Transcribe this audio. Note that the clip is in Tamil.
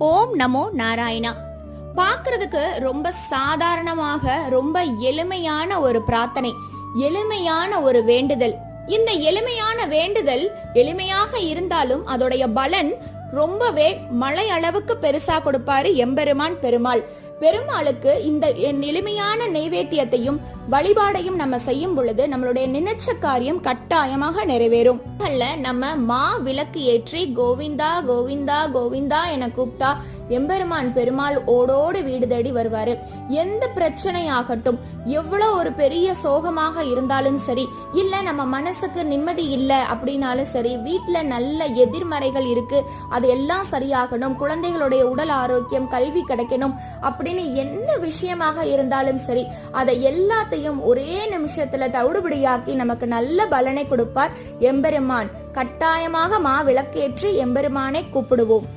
ஓம் நமோ நாராயணா. பார்க்கிறதுக்கு ரொம்ப சாதாரணமாக ரொம்ப எளிமையான ஒரு பிரார்த்தனை, எளிமையான ஒரு வேண்டுதல். இந்த எளிமையான வேண்டுதல் எளிமையாக இருந்தாலும் அதோடைய பலன் ரொம்பவே மலை அளவுக்கு பெருசா கொடுப்பாரு எம்பெருமான் பெருமாள். பெருமாளுக்கு இந்த எளிமையான நைவேத்தியத்தையும் வழிபாடையும் நம்ம செய்யும் பொழுது நம்மளுடைய நினைச்ச காரியம் கட்டாயமாக நிறைவேறும். நம்ம மா விளக்கு ஏற்றி கோவிந்தா கோவிந்தா கோவிந்தா என கூப்பிட்டா எம்பெருமான் பெருமாள் ஓடோடு வீடு தேடி வருவாரு. எந்த பிரச்சனை ஆகட்டும், எவ்வளவு ஒரு பெரிய சோகமாக இருந்தாலும் சரி, இல்ல நம்ம மனசுக்கு நிம்மதி இல்ல அப்படின்னாலும் சரி, வீட்டுல நல்ல எதிர்மறைகள் இருக்கு, அது எல்லாம் சரியாகணும், குழந்தைகளுடைய உடல் ஆரோக்கியம், கல்வி கிடைக்கணும் அப்படின்னு என்ன விஷயமாக இருந்தாலும் சரி, அதை எல்லாத்தையும் ஒரே நிமிஷத்துல தவிடுபடியாக்கி நமக்கு நல்ல பலனை கொடுப்பார் எம்பெருமான். கட்டாயமாக மா விளக்கேற்றி எம்பெருமானை கூப்பிடுவோம்.